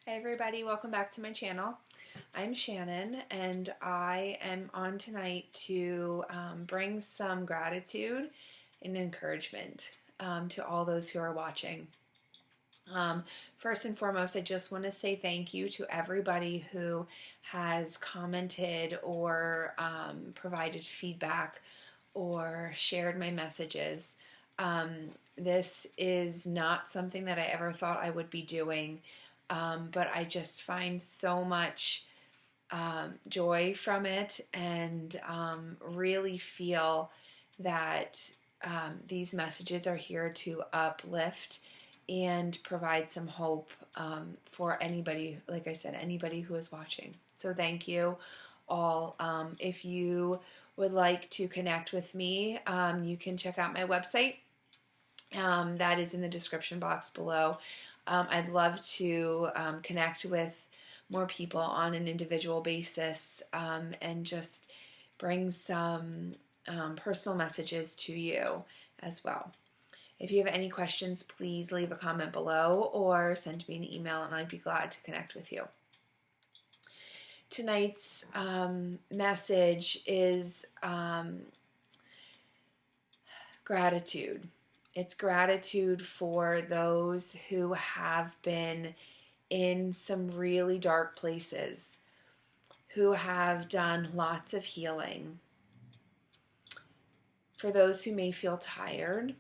Hi everybody, welcome back to my channel. I'm Shannon and I am on tonight to bring some gratitude and encouragement to all those who are watching. First and foremost, I just want to say thank you to everybody who has commented or provided feedback or shared my messages. This is not something that I ever thought I would be doing, but I just find so much joy from it and really feel that these messages are here to uplift and provide some hope for anybody, like I said, anybody who is watching. So thank you all. If you would like to connect with me, you can check out my website. That is in the description box below. I'd love to connect with more people on an individual basis and just bring some personal messages to you as well. If you have any questions, please leave a comment below or send me an email and I'd be glad to connect with you. Tonight's message is gratitude. It's gratitude for those who have been in some really dark places, who have done lots of healing. For those who may feel tired,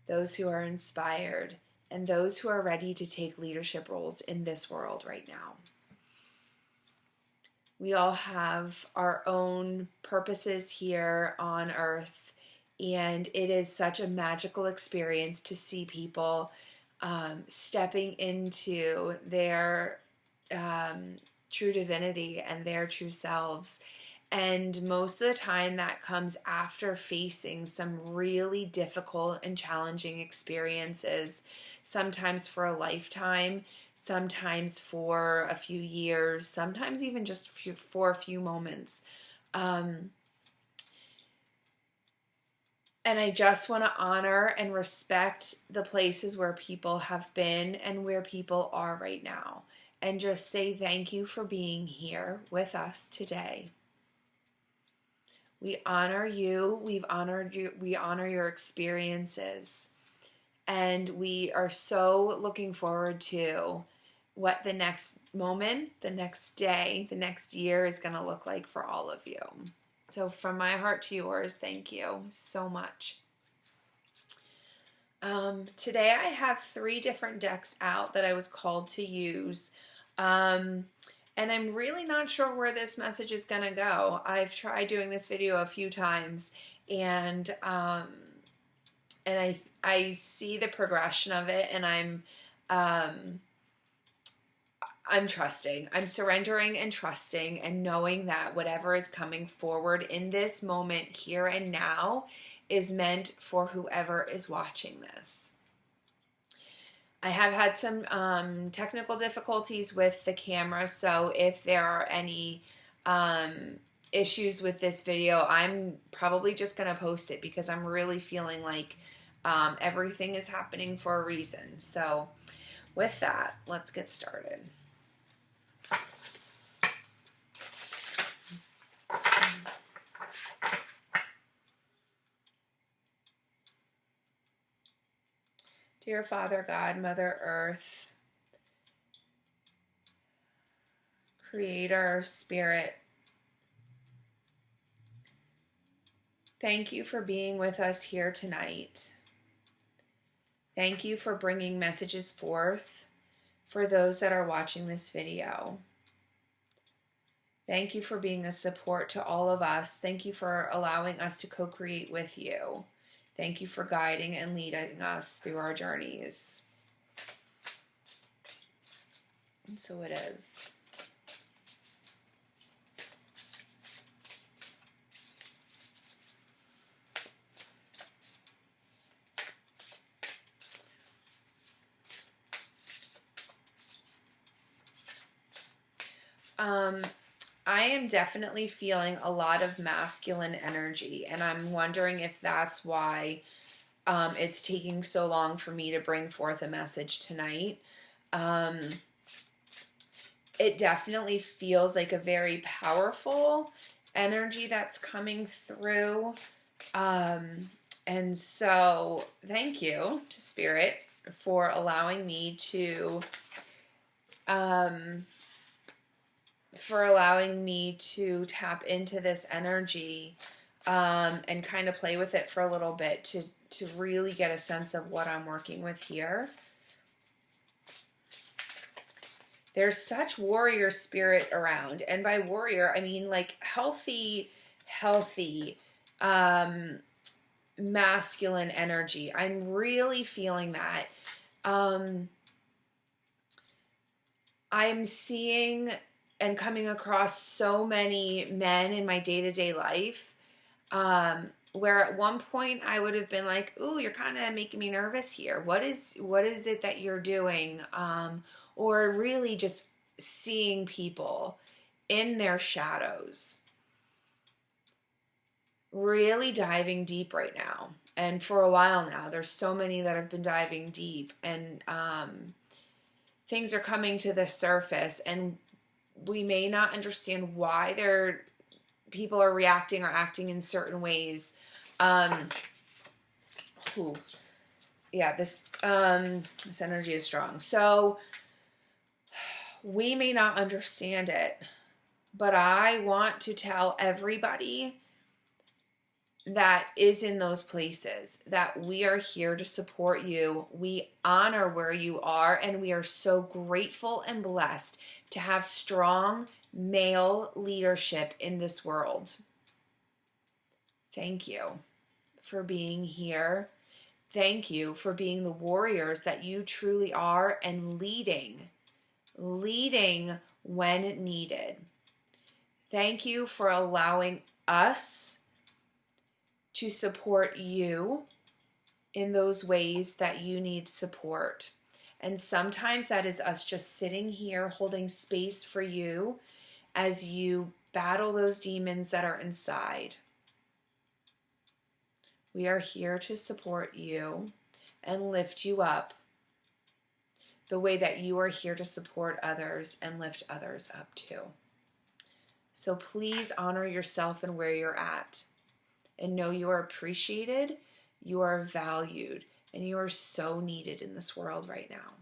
those who are inspired, and those who are ready to take leadership roles in this world right now. We all have our own purposes here on earth, and it is such a magical experience to see people stepping into their true divinity and their true selves. And most of the time that comes after facing some really difficult and challenging experiences, sometimes for a lifetime, sometimes for a few years, sometimes even just for a few moments. And I just want to honor and respect the places where people have been and where people are right now. And just say thank you for being here with us today. We honor you. We've honored you. We honor your experiences. And we are so looking forward to what the next moment, the next day, the next year is going to look like for all of you. So from my heart to yours, thank you so much. Today I have 3 different decks out that I was called to use. And I'm really not sure where this message is going to go. I've tried doing this video a few times and I see the progression of it, and I'm trusting. I'm surrendering and trusting and knowing that whatever is coming forward in this moment, here and now, is meant for whoever is watching this. I have had some technical difficulties with the camera, so if there are any issues with this video, I'm probably just going to post it because I'm really feeling like everything is happening for a reason. So with that, let's get started. Dear Father God, Mother Earth, Creator, Spirit, thank you for being with us here tonight. Thank you for bringing messages forth for those that are watching this video. Thank you for being a support to all of us. Thank you for allowing us to co-create with you. Thank you for guiding and leading us through our journeys. And so it is. I am definitely feeling a lot of masculine energy, and I'm wondering if that's why it's taking so long for me to bring forth a message tonight. it definitely feels like a very powerful energy that's coming through. And so thank you to Spirit for allowing me to tap into this energy and kind of play with it for a little bit to really get a sense of what I'm working with here. There's such warrior spirit around. And by warrior, I mean like healthy, masculine energy. I'm really feeling that. I'm seeing and coming across so many men in my day-to-day life, where at one point I would have been like, ooh, you're kind of making me nervous here. What is it that you're doing? Or really just seeing people in their shadows, really diving deep right now. And for a while now, there's so many that have been diving deep, and things are coming to the surface, and we may not understand why people are reacting or acting in certain ways. This energy is strong. So we may not understand it, but I want to tell everybody that is in those places that we are here to support you. We honor where you are, and we are so grateful and blessed to have strong male leadership in this world. Thank you for being here. Thank you for being the warriors that you truly are, and leading when needed. Thank you for allowing us to support you in those ways that you need support. And sometimes that is us just sitting here holding space for you as you battle those demons that are inside. We are here to support you and lift you up the way that you are here to support others and lift others up too. So please honor yourself and where you're at, and know you are appreciated, you are valued, and you are so needed in this world right now.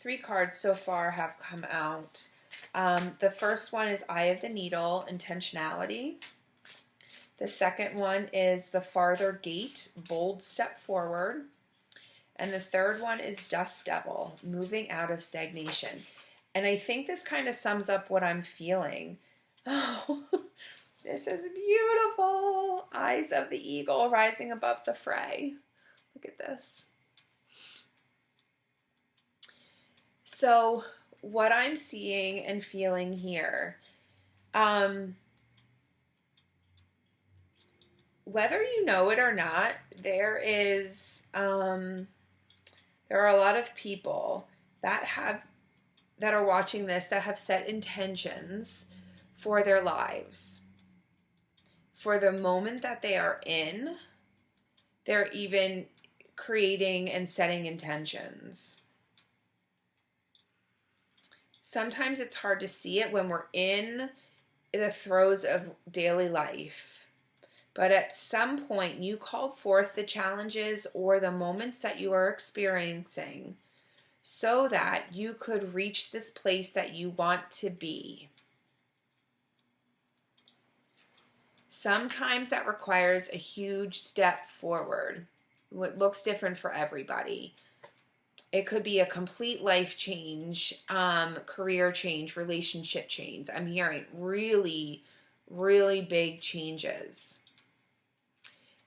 Three cards so far have come out. The first one is Eye of the Needle, intentionality. The second one is the Farther Gate, bold step forward. And the third one is Dust Devil, moving out of stagnation. And I think this kind of sums up what I'm feeling. Oh, this is beautiful. Eyes of the Eagle rising above the Fray. Look at this. So what I'm seeing and feeling here, whether you know it or not, there are a lot of people that are watching this that have set intentions for their lives. For the moment that they are in, they're even creating and setting intentions. Sometimes it's hard to see it when we're in the throes of daily life. But at some point, you called forth the challenges or the moments that you are experiencing so that you could reach this place that you want to be. Sometimes that requires a huge step forward. It looks different for everybody. It could be a complete life change, career change, relationship change. I'm hearing really, really big changes.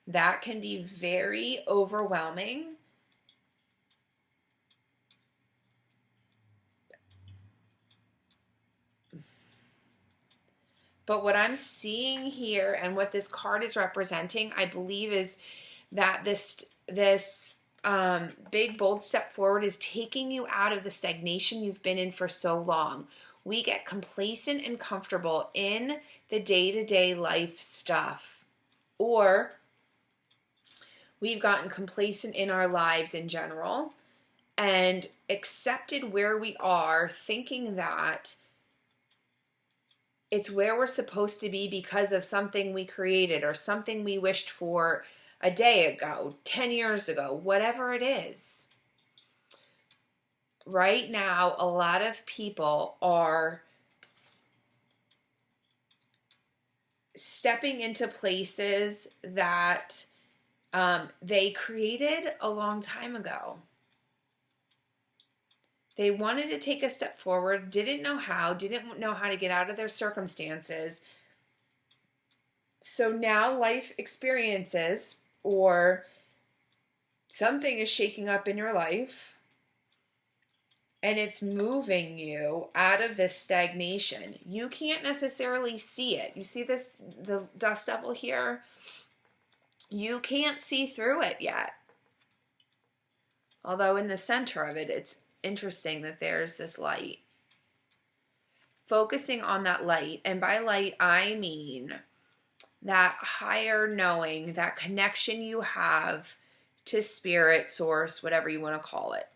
That can be very overwhelming. But what I'm seeing here and what this card is representing, I believe, is that this big, bold step forward is taking you out of the stagnation you've been in for so long. We get complacent and comfortable in the day-to-day life stuff. Or We've gotten complacent in our lives in general and accepted where we are, thinking that it's where we're supposed to be because of something we created or something we wished for a day ago, 10 years ago, whatever it is. Right now, a lot of people are stepping into places that they created a long time ago. They wanted to take a step forward, didn't know how to get out of their circumstances. So now life experiences or something is shaking up in your life and it's moving you out of this stagnation. You can't necessarily see it. You see the dust devil here? You can't see through it yet. Although in the center of it, it's interesting that there's this light. Focusing on that light, and by light, I mean that higher knowing, that connection you have to spirit, source, whatever you want to call it.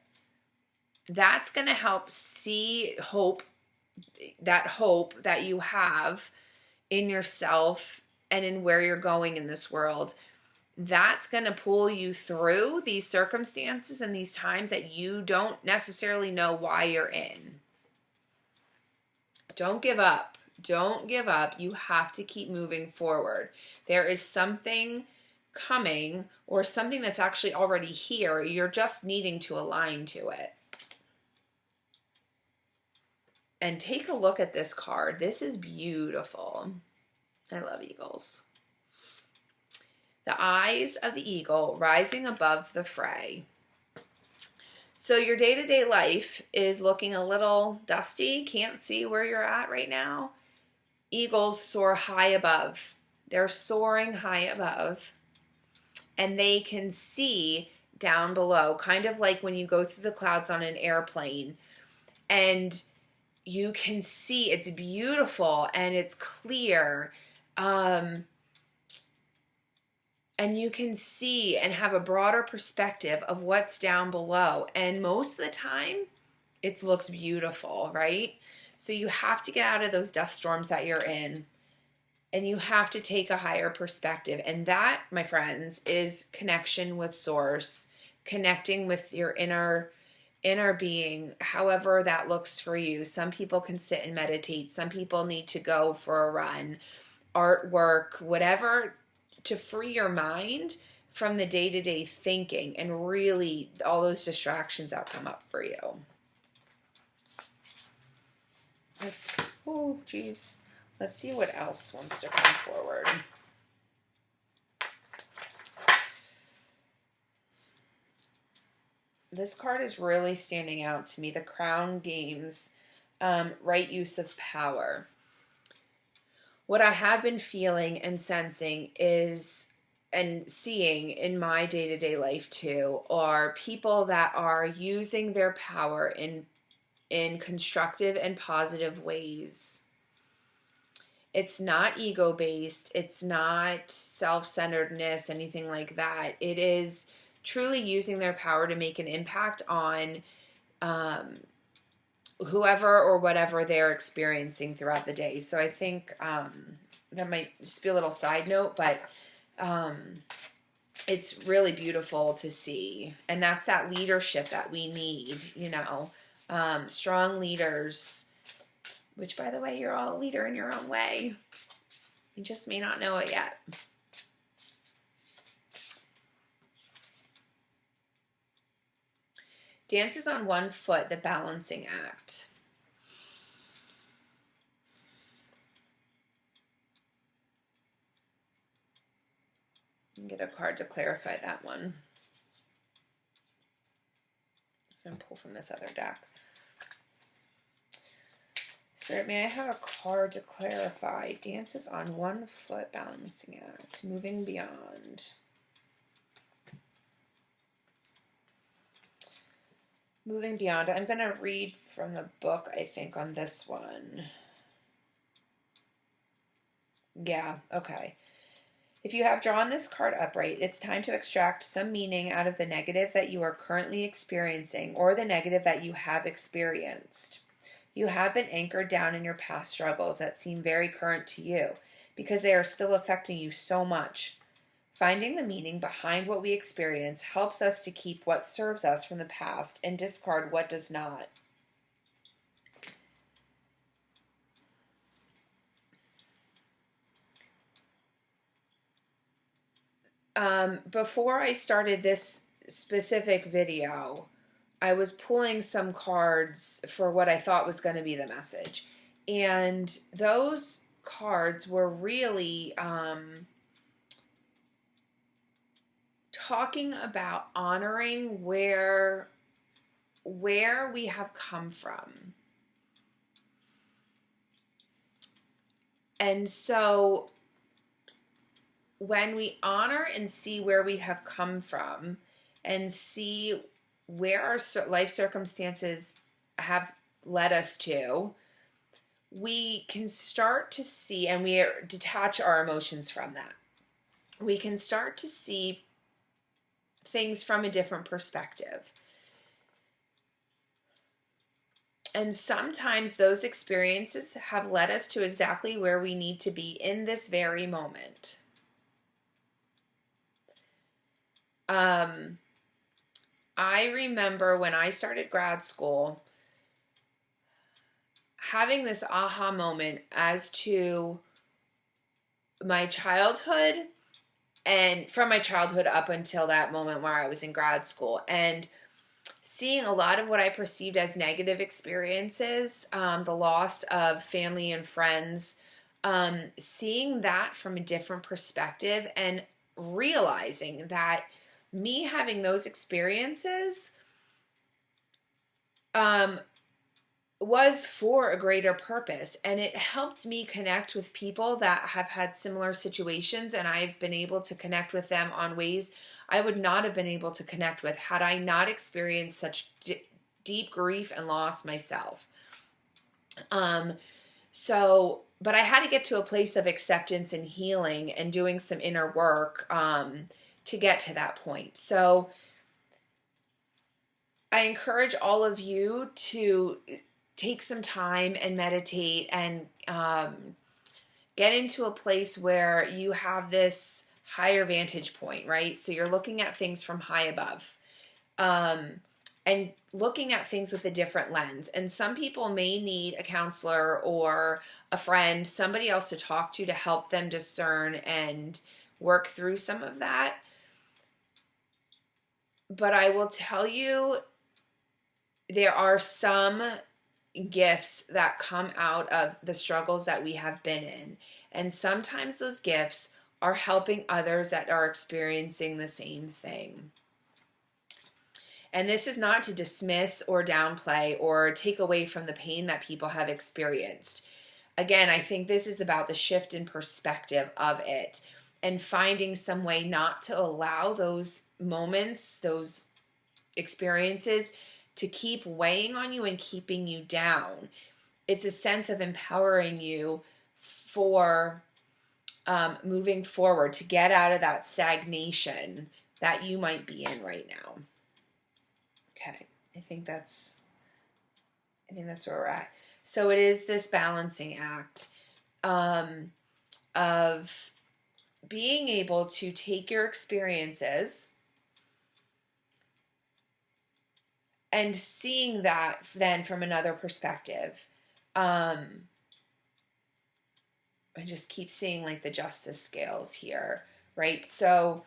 That's going to help see hope that you have in yourself and in where you're going in this world. That's going to pull you through these circumstances and these times that you don't necessarily know why you're in. Don't give up. Don't give up. You have to keep moving forward. There is something coming or something that's actually already here. You're just needing to align to it. And take a look at this card. This is beautiful. I love eagles. The eyes of the eagle rising above the fray. So your day-to-day life is looking a little dusty. Can't see where you're at right now. Eagles soar high above. They're soaring high above. And they can see down below, kind of like when you go through the clouds on an airplane. And you can see it's beautiful and it's clear. And you can see and have a broader perspective of what's down below. And most of the time, it looks beautiful, right? So you have to get out of those dust storms that you're in. And you have to take a higher perspective. And that, my friends, is connection with source. Connecting with your inner being, however that looks for you. Some people can sit and meditate. Some people need to go for a run, artwork, whatever, to free your mind from the day-to-day thinking and really all those distractions that come up for you. Let's see what else wants to come forward. This card is really standing out to me. The Crown Games, right use of power. What I have been feeling and sensing is, and seeing in my day-to-day life too, are people that are using their power in constructive and positive ways. It's not ego-based. It's not self-centeredness, anything like that. It is truly using their power to make an impact on whoever or whatever they're experiencing throughout the day. So I think that might just be a little side note, but it's really beautiful to see. And that's that leadership that we need, strong leaders, which, by the way, you're all a leader in your own way. You just may not know it yet. Dances on one foot, the balancing act. Get a card to clarify that one. I'm going to pull from this other deck. Spirit, may I have a card to clarify? Dances on one foot, balancing act, moving beyond. Moving beyond. I'm going to read from the book, I think, on this one. Yeah, okay. If you have drawn this card upright, it's time to extract some meaning out of the negative that you are currently experiencing or the negative that you have experienced. You have been anchored down in your past struggles that seem very current to you because they are still affecting you so much. Finding the meaning behind what we experience helps us to keep what serves us from the past and discard what does not. Before I started this specific video, I was pulling some cards for what I thought was going to be the message. And those cards were really talking about honoring where we have come from. And so when we honor and see where we have come from and see where our life circumstances have led us to, we can start to see, and we detach our emotions from that. We can start to see things from a different perspective. And sometimes those experiences have led us to exactly where we need to be in this very moment. I remember when I started grad school having this aha moment as to my childhood, and from my childhood up until that moment where I was in grad school, and seeing a lot of what I perceived as negative experiences, the loss of family and friends, seeing that from a different perspective and realizing that me having those experiences was for a greater purpose, and it helped me connect with people that have had similar situations, and I've been able to connect with them on ways I would not have been able to connect with had I not experienced such deep grief and loss myself. But I had to get to a place of acceptance and healing and doing some inner work to get to that point. So I encourage all of you to take some time and meditate and get into a place where you have this higher vantage point, right? So you're looking at things from high above and looking at things with a different lens. And some people may need a counselor or a friend, somebody else to talk to help them discern and work through some of that. But I will tell you, there are some gifts that come out of the struggles that we have been in. And sometimes those gifts are helping others that are experiencing the same thing. And this is not to dismiss or downplay or take away from the pain that people have experienced. Again, I think this is about the shift in perspective of it and finding some way not to allow those moments, those experiences to keep weighing on you and keeping you down. It's a sense of empowering you for moving forward, to get out of that stagnation that you might be in right now. Okay, I think that's where we're at. So it is this balancing act of being able to take your experiences and seeing that then from another perspective. I just keep seeing like the justice scales here, right? So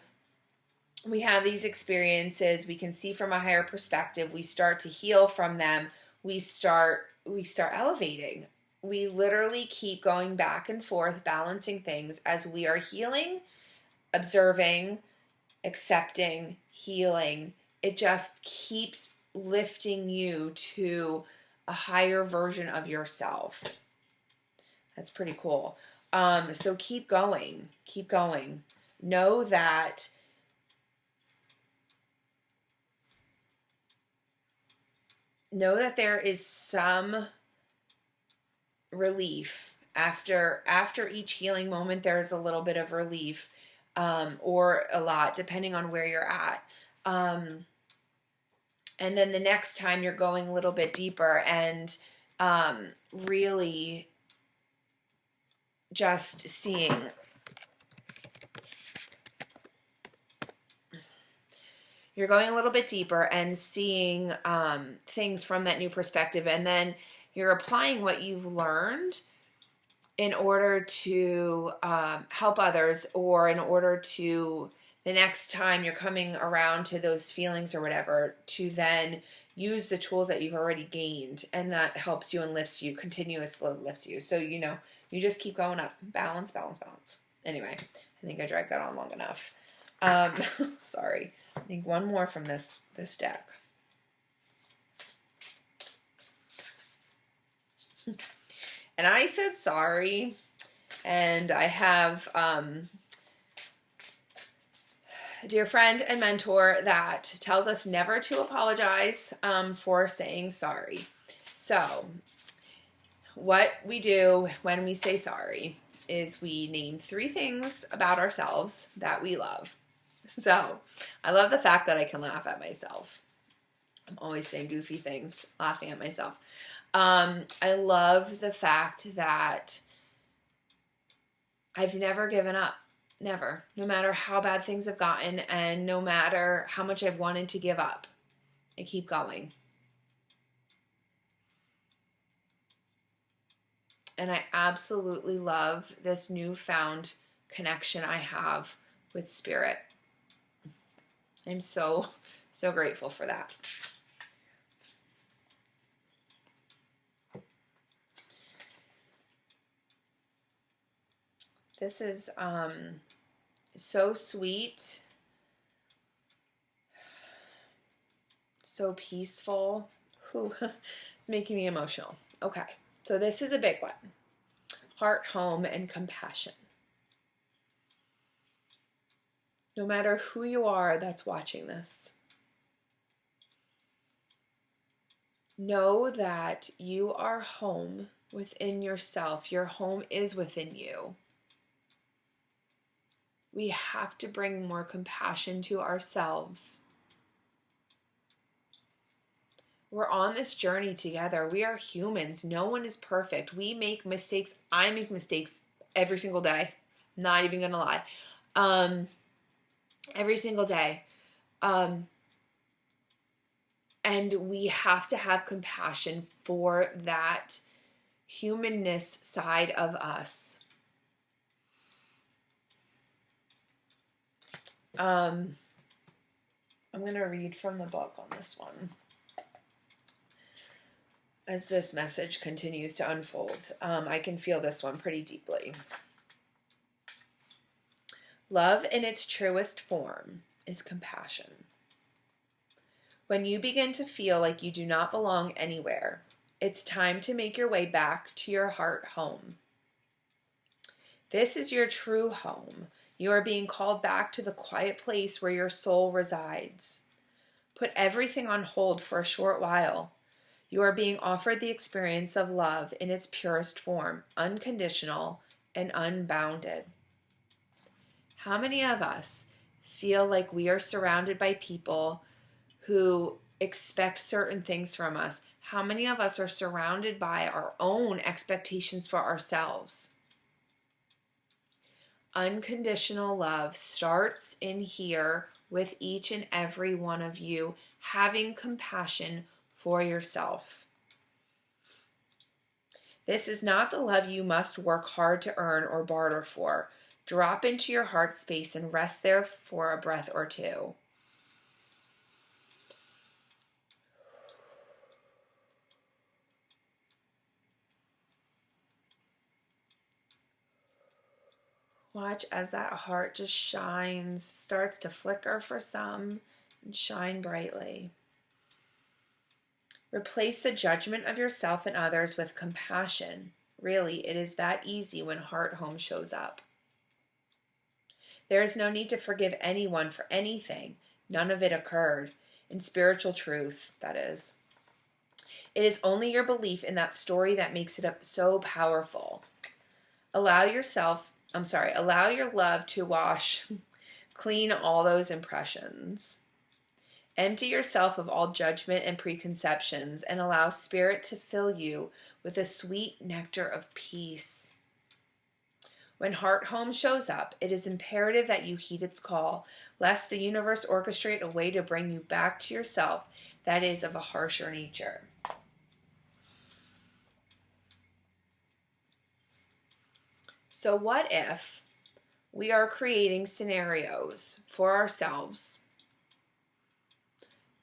we have these experiences, we can see from a higher perspective, we start to heal from them, we start elevating. We literally keep going back and forth, balancing things as we are healing, observing, accepting, healing. It just keeps lifting you to a higher version of yourself. That's pretty cool. So keep going. Know that there is some relief after each healing moment. There is a little bit of relief. or a lot, depending on where you're at. And then the next time you're going a little bit deeper and really just seeing. You're going a little bit deeper and seeing things from that new perspective. And then you're applying what you've learned in order to help others, or in order to, the next time you're coming around to those feelings or whatever, to then use the tools that you've already gained. And that helps you and lifts you, continuously lifts you. So, you just keep going up. Balance, balance, balance. Anyway, I think I dragged that on long enough. Sorry. I think one more from this deck. And I said sorry, and I have a dear friend and mentor that tells us never to apologize for saying sorry. So what we do when we say sorry is we name 3 things about ourselves that we love. So I love the fact that I can laugh at myself. I'm always saying goofy things, laughing at myself. I love the fact that I've never given up. Never. No matter how bad things have gotten, and no matter how much I've wanted to give up, I keep going. And I absolutely love this newfound connection I have with Spirit. I'm so, so grateful for that. This is so sweet, so peaceful. It's making me emotional. Okay, so this is a big one. Heart, home, and compassion. No matter who you are that's watching this, know that you are home within yourself. Your home is within you. We have to bring more compassion to ourselves. We're on this journey together. We are humans. No one is perfect. We make mistakes. I make mistakes every single day. Not even gonna lie. Every single day. And we have to have compassion for that humanness side of us. I'm going to read from the book on this one as this message continues to unfold. I can feel this one pretty deeply. Love in its truest form is compassion. When you begin to feel like you do not belong anywhere, it's time to make your way back to your heart home. This is your true home. You are being called back to the quiet place where your soul resides. Put everything on hold for a short while. You are being offered the experience of love in its purest form, unconditional and unbounded. How many of us feel like we are surrounded by people who expect certain things from us? How many of us are surrounded by our own expectations for ourselves? Unconditional love starts in here with each and every one of you, having compassion for yourself. This is not the love you must work hard to earn or barter for. Drop into your heart space and rest there for a breath or two. Watch as that heart just shines, starts to flicker for some, and shine brightly. Replace the judgment of yourself and others with compassion. Really, it is that easy when heart home shows up. There is no need to forgive anyone for anything. None of it occurred. In spiritual truth, that is. It is only your belief in that story that makes it so powerful. Allow yourself allow your love to wash clean all those impressions. Empty yourself of all judgment and preconceptions and allow Spirit to fill you with a sweet nectar of peace. When Heart Home shows up, it is imperative that you heed its call, lest the universe orchestrate a way to bring you back to yourself that is of a harsher nature. So what if we are creating scenarios for ourselves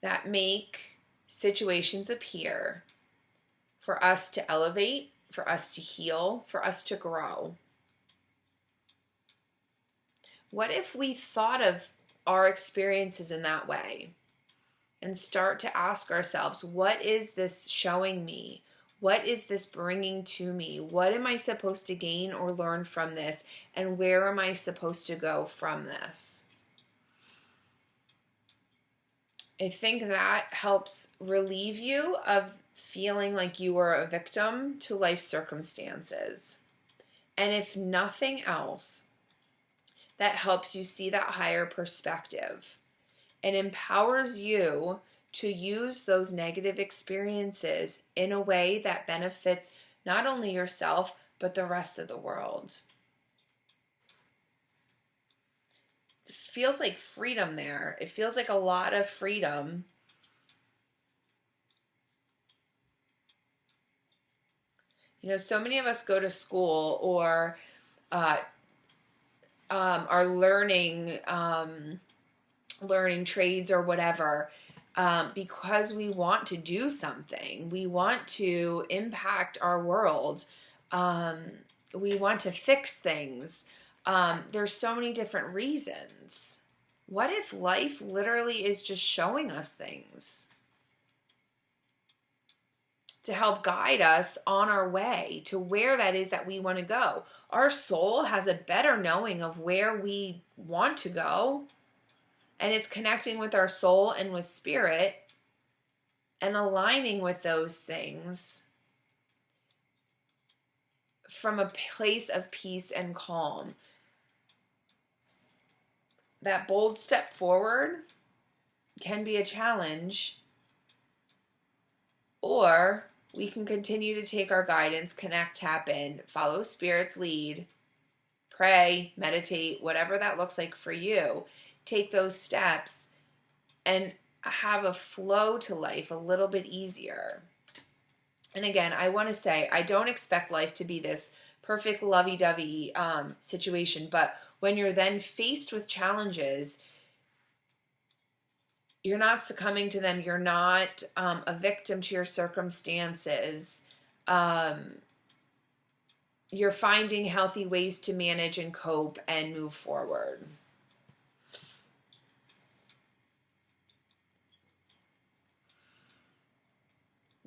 that make situations appear for us to elevate, for us to heal, for us to grow? What if we thought of our experiences in that way and start to ask ourselves, what is this showing me? What is this bringing to me? What am I supposed to gain or learn from this? And where am I supposed to go from this? I think that helps relieve you of feeling like you are a victim to life circumstances. And if nothing else, that helps you see that higher perspective and empowers you to use those negative experiences in a way that benefits not only yourself, but the rest of the world. It feels like freedom there. It feels like a lot of freedom. You know, so many of us go to school or are learning trades or whatever because we want to do something. We want to impact our world. We want to fix things. There's so many different reasons. What if life literally is just showing us things to help guide us on our way to where that is that we want to go? Our soul has a better knowing of where we want to go, and it's connecting with our soul and with Spirit and aligning with those things from a place of peace and calm. That bold step forward can be a challenge, or we can continue to take our guidance, connect, tap in, follow Spirit's lead, pray, meditate, whatever that looks like for you. Take those steps and have a flow to life a little bit easier. And again, I want to say, I don't expect life to be this perfect lovey-dovey situation, but when you're then faced with challenges, you're not succumbing to them. You're not a victim to your circumstances. You're finding healthy ways to manage and cope and move forward.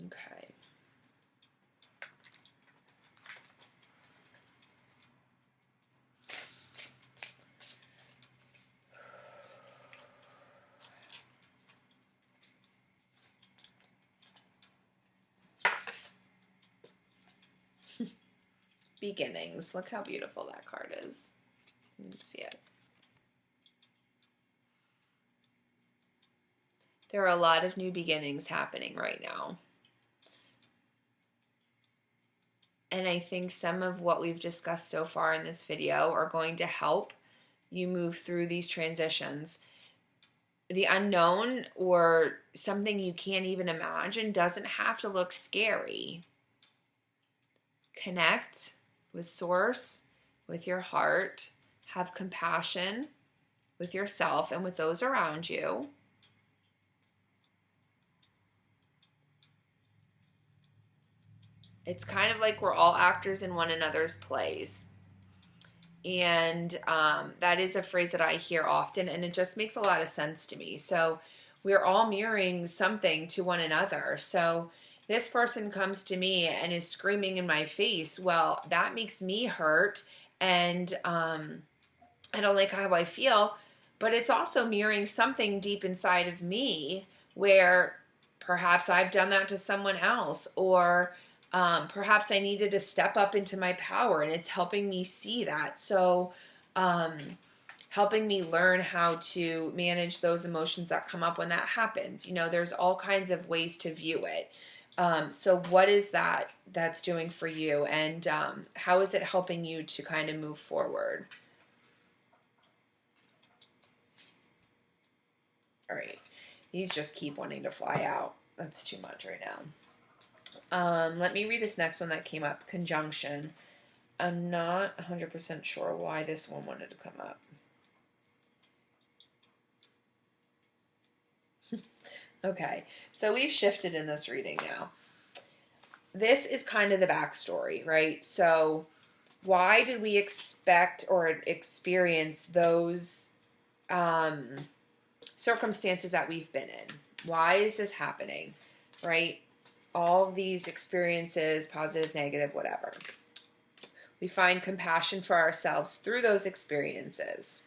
Okay. Beginnings. Look how beautiful that card is. You can see it. There are a lot of new beginnings happening right now. And I think some of what we've discussed so far in this video are going to help you move through these transitions. The unknown or something you can't even imagine doesn't have to look scary. Connect with Source, with your heart, have compassion with yourself and with those around you. It's kind of like we're all actors in one another's plays. And that is a phrase that I hear often, and it just makes a lot of sense to me. So we're all mirroring something to one another. So this person comes to me and is screaming in my face. Well, that makes me hurt, and I don't like how I feel. But it's also mirroring something deep inside of me where perhaps I've done that to someone else, or Perhaps I needed to step up into my power, and it's helping me see that. So, helping me learn how to manage those emotions that come up when that happens. There's all kinds of ways to view it. So what is that's doing for you, and how is it helping you to kind of move forward? All right. These just keep wanting to fly out. That's too much right now. Let me read this next one that came up, conjunction. I'm not 100% sure why this one wanted to come up. Okay, so we've shifted in this reading now. This is kind of the backstory, right? So why did we expect or experience those circumstances that we've been in? Why is this happening, right? All of these experiences, positive, negative, whatever. We find compassion for ourselves through those experiences.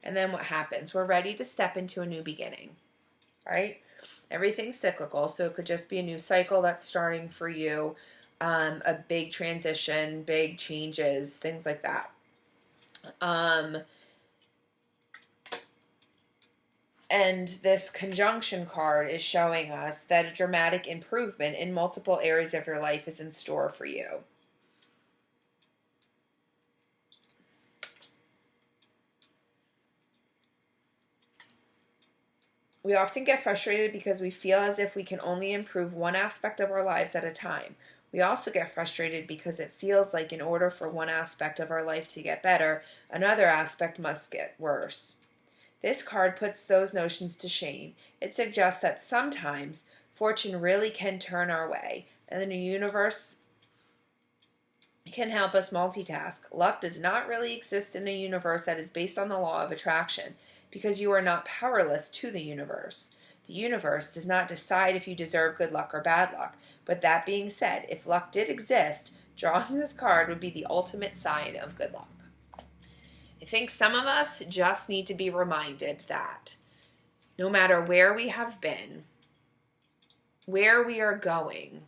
And then what happens? We're ready to step into a new beginning, right? Everything's cyclical, so it could just be a new cycle that's starting for you, a big transition, big changes, things like that. And this conjunction card is showing us that a dramatic improvement in multiple areas of your life is in store for you. We often get frustrated because we feel as if we can only improve one aspect of our lives at a time. We also get frustrated because it feels like in order for one aspect of our life to get better, another aspect must get worse. This card puts those notions to shame. It suggests that sometimes fortune really can turn our way, and the universe can help us multitask. Luck does not really exist in a universe that is based on the law of attraction, because you are not powerless to the universe. The universe does not decide if you deserve good luck or bad luck. But that being said, if luck did exist, drawing this card would be the ultimate sign of good luck. I think some of us just need to be reminded that no matter where we have been, where we are going,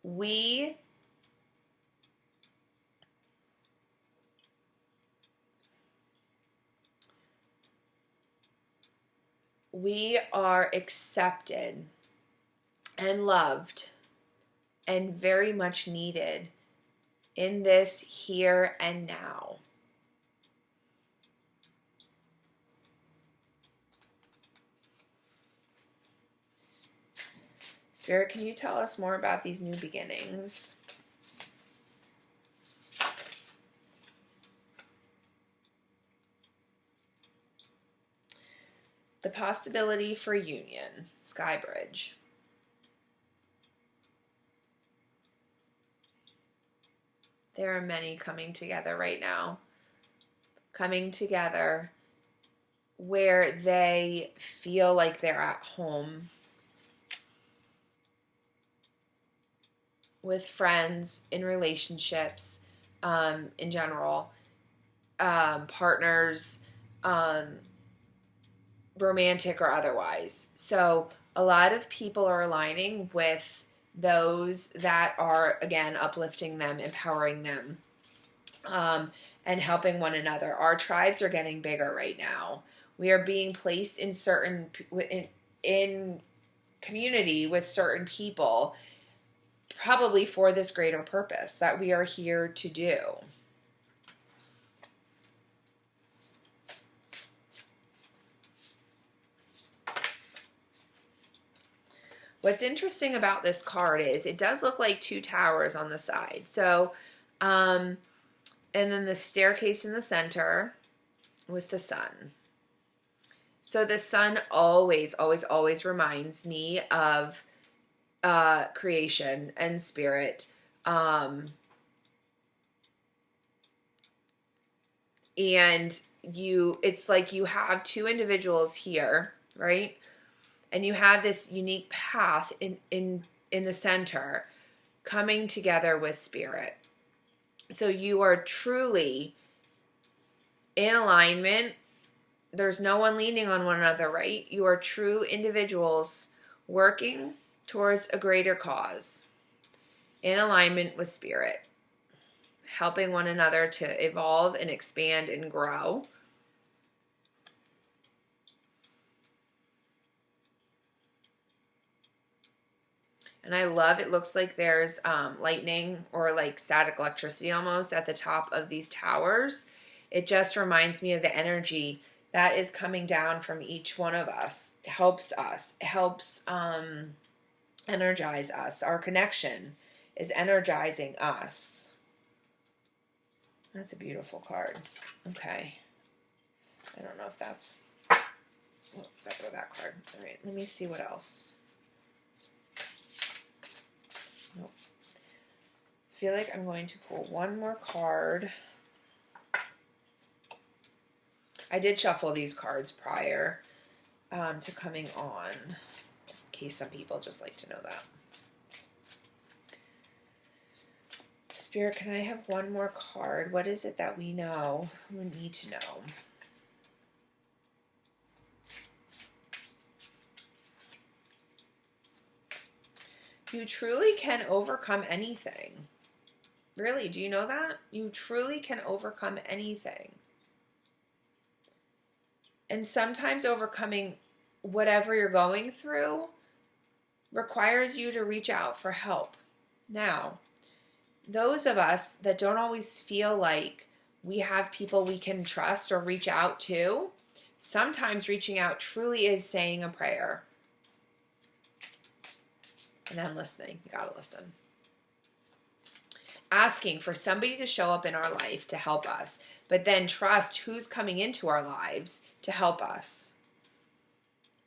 we are accepted and loved and very much needed in this here and now. Spirit, can you tell us more about these new beginnings? The possibility for union, Sky Bridge. There are many coming together right now. Coming together where they feel like they're at home. With friends, in relationships, in general. Partners, romantic or otherwise. So a lot of people are aligning with those that are, again, uplifting them, empowering them, and helping one another. Our tribes are getting bigger right now. We are being placed in community with certain people, probably for this greater purpose that we are here to do. What's interesting about this card is it does look like two towers on the side. So, and then the staircase in the center with the sun. So the sun always, always, always reminds me of creation and spirit. And it's like you have two individuals here, right? And you have this unique path in the center coming together with spirit. So you are truly in alignment. There's no one leaning on one another, right? You are true individuals working towards a greater cause, in alignment with spirit, helping one another to evolve and expand and grow. And I love, it looks like there's lightning or like static electricity almost at the top of these towers. It just reminds me of the energy that is coming down from each one of us. It helps energize us. Our connection is energizing us. That's a beautiful card. Okay. I don't know if that's... Except for that card. All right, let me see what else. Nope. I feel like I'm going to pull one more card. I did shuffle these cards prior to coming on, in case some people just like to know that. Spirit, can I have one more card? What is it that we know, we need to know? You truly can overcome anything. Really, do you know that? You truly can overcome anything. And sometimes overcoming whatever you're going through requires you to reach out for help. Now, those of us that don't always feel like we have people we can trust or reach out to, sometimes reaching out truly is saying a prayer. And then listening. You gotta listen. Asking for somebody to show up in our life to help us, but then trust who's coming into our lives to help us.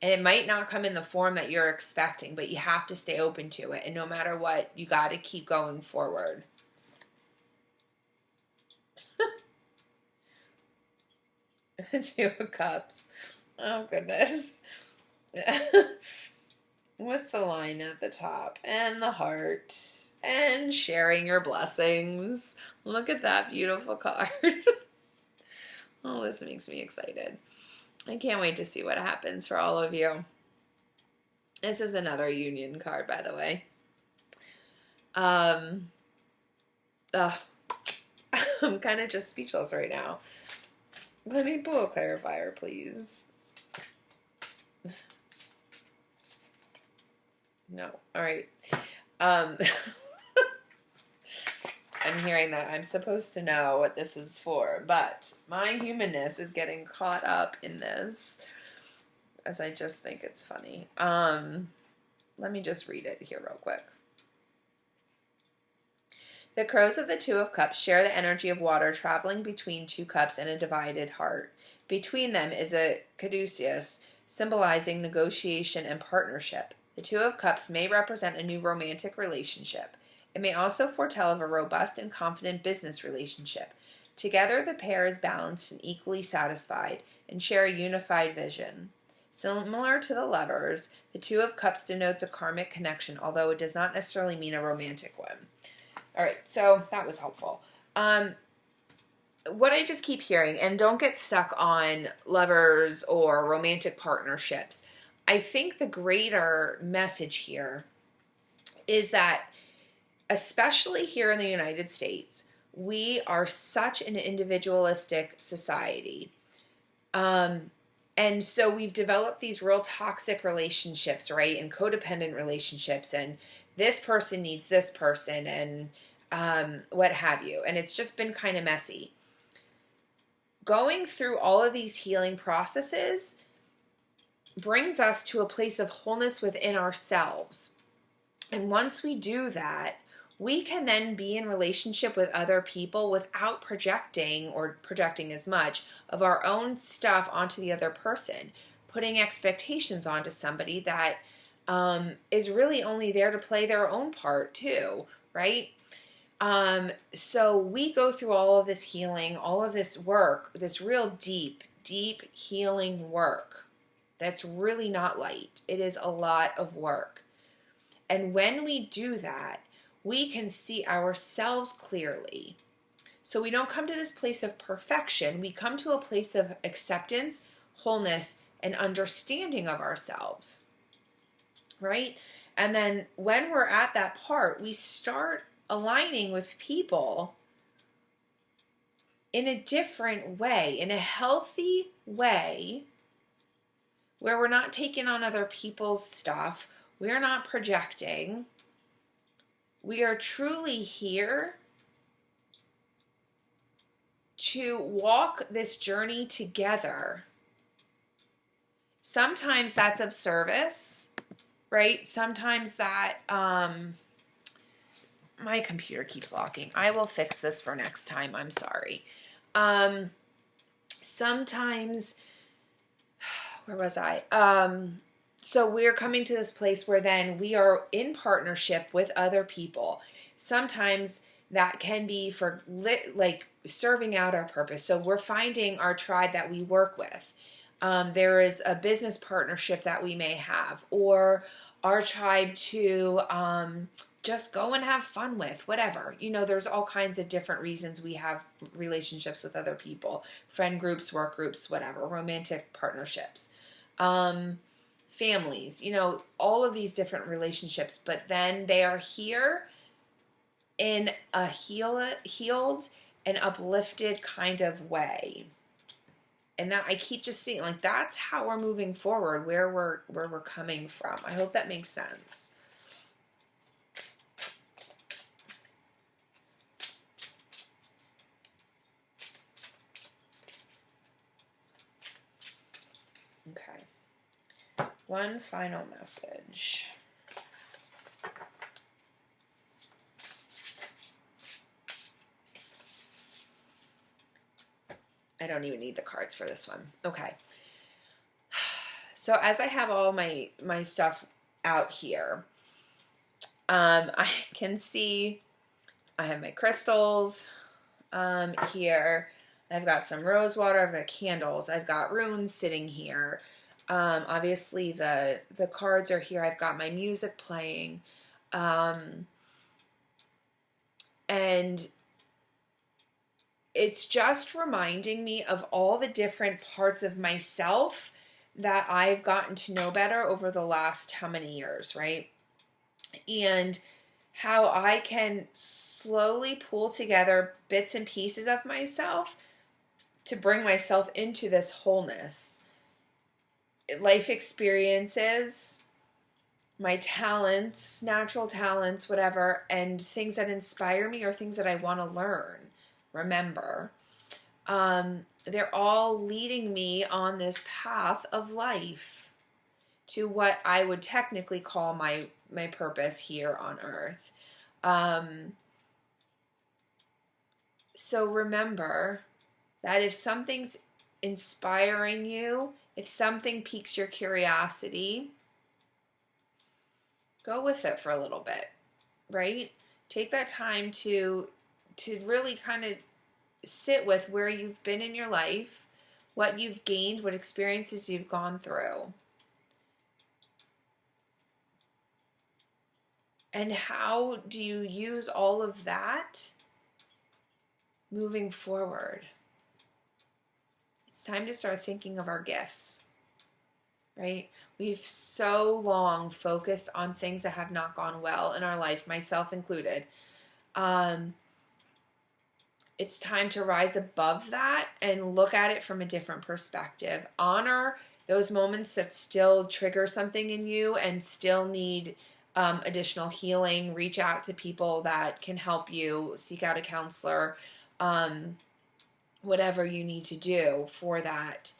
And it might not come in the form that you're expecting, but you have to stay open to it. And no matter what, you got to keep going forward. Two of Cups. Oh, goodness. With the line at the top and the heart and sharing your blessings. Look at that beautiful card. Oh, this makes me excited. I can't wait to see what happens for all of you. This is another union card, by the way. I'm kind of just speechless right now. Let me pull a clarifier, please. No. All right. I'm hearing that I'm supposed to know what this is for, but my humanness is getting caught up in this, as I just think it's funny. Let me just read it here real quick. The crows of the Two of Cups share the energy of water traveling between two cups and a divided heart. Between them is a caduceus, symbolizing negotiation and partnership. The Two of Cups may represent a new romantic relationship. It may also foretell of a robust and confident business relationship. Together, the pair is balanced and equally satisfied and share a unified vision. Similar to the Lovers, the Two of Cups denotes a karmic connection, although it does not necessarily mean a romantic one. All right, so that was helpful. What I just keep hearing, and don't get stuck on lovers or romantic partnerships, I think the greater message here is that, especially here in the United States, we are such an individualistic society. And so we've developed these real toxic relationships, right? And codependent relationships, and this person needs this person, and what have you. And it's just been kind of messy. Going through all of these healing processes brings us to a place of wholeness within ourselves. And once we do that, we can then be in relationship with other people without projecting as much of our own stuff onto the other person, putting expectations onto somebody that is really only there to play their own part too, right? So we go through all of this healing, all of this work, this real deep, deep healing work. That's really not light. It is a lot of work. And when we do that, we can see ourselves clearly. So we don't come to this place of perfection. We come to a place of acceptance, wholeness, and understanding of ourselves, right? And then when we're at that part, we start aligning with people in a different way, in a healthy way, where we're not taking on other people's stuff. We're not projecting. We are truly here to walk this journey together. Sometimes that's of service, right? Sometimes that, my computer keeps locking. I will fix this for next time. I'm sorry. Sometimes, where was I? So we're coming to this place where then we are in partnership with other people. Sometimes that can be for like serving out our purpose. So we're finding our tribe that we work with. There is a business partnership that we may have, or our tribe to just go and have fun with, whatever. You know, there's all kinds of different reasons we have relationships with other people, friend groups, work groups, whatever, romantic partnerships, families, you know, all of these different relationships, but then they are here in a healed and uplifted kind of way. And that I keep just seeing, like, that's how we're moving forward, where we're coming from. I hope that makes sense. Okay. One final message. I don't even need the cards for this one. Okay. So as I have all my stuff out here, I can see I have my crystals here. I've got some rose water. I've got candles. I've got runes sitting here. Obviously the cards are here. I've got my music playing. And it's just reminding me of all the different parts of myself that I've gotten to know better over the last how many years, right? And how I can slowly pull together bits and pieces of myself to bring myself into this wholeness. Life experiences, my talents, natural talents, whatever, and things that inspire me or things that I want to learn. Remember, they're all leading me on this path of life to what I would technically call my purpose here on earth. So remember that if something's inspiring you, if something piques your curiosity, go with it for a little bit, right? Take that time to really kind of sit with where you've been in your life, what you've gained, what experiences you've gone through, and how do you use all of that moving forward. It's time to start thinking of our gifts, right? We've so long focused on things that have not gone well in our life, myself included. It's time to rise above that and look at it from a different perspective. Honor those moments that still trigger something in you and still need additional healing. Reach out to people that can help you. Seek out a counselor. Whatever you need to do for that.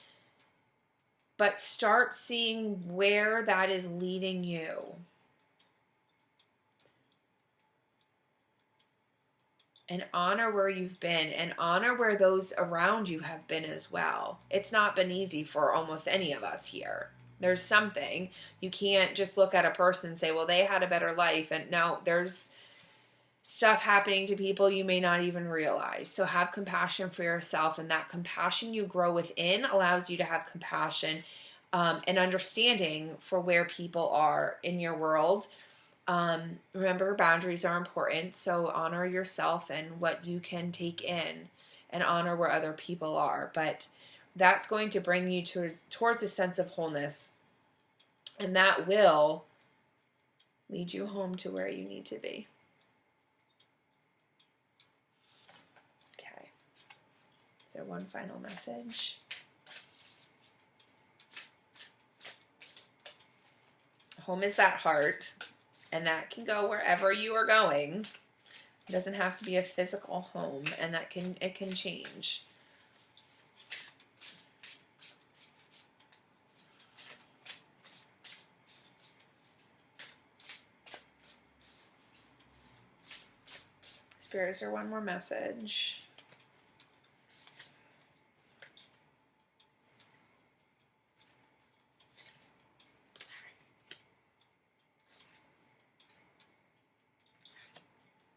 But start seeing where that is leading you. And honor where you've been, and honor where those around you have been as well. It's not been easy for almost any of us here. There's something. You can't just look at a person and say, well, they had a better life. And no, there's stuff happening to people you may not even realize. So have compassion for yourself, and that compassion you grow within allows you to have compassion and understanding for where people are in your world. Remember, boundaries are important, so honor yourself and what you can take in, and honor where other people are. But that's going to bring you towards a sense of wholeness, and that will lead you home to where you need to be. Okay. So one final message. Home is that heart, and that can go wherever you are going. It doesn't have to be a physical home, and it can change. Spirit, is there one more message?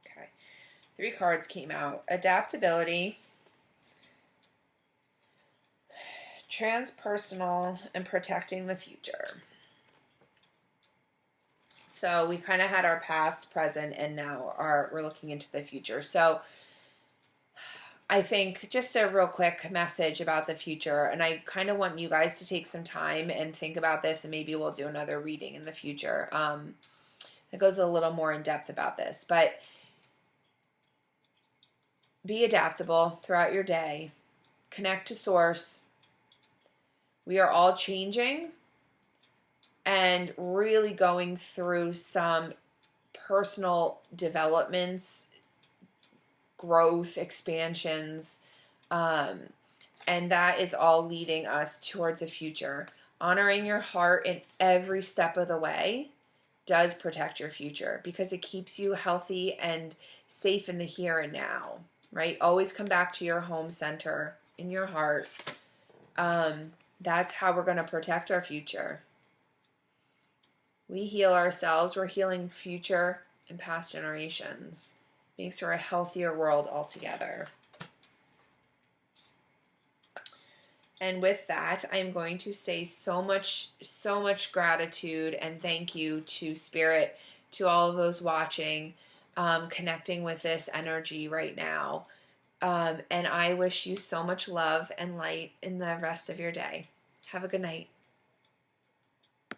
Okay. 3 cards came out. Adaptability, transpersonal, and protecting the future. So we kind of had our past, present, and now we're looking into the future. So I think just a real quick message about the future, and I kind of want you guys to take some time and think about this, and maybe we'll do another reading in the future. It goes a little more in depth about this, but be adaptable throughout your day. Connect to source. We are all changing and really going through some personal developments, growth, expansions, and that is all leading us towards a future. Honoring your heart in every step of the way does protect your future because it keeps you healthy and safe in the here and now, right? Always come back to your home center in your heart. That's how we're going to protect our future. We heal ourselves. We're healing future and past generations. Makes for a healthier world altogether. And with that, I'm going to say so much gratitude and thank you to Spirit, to all of those watching, connecting with this energy right now. And I wish you so much love and light in the rest of your day. Have a good night.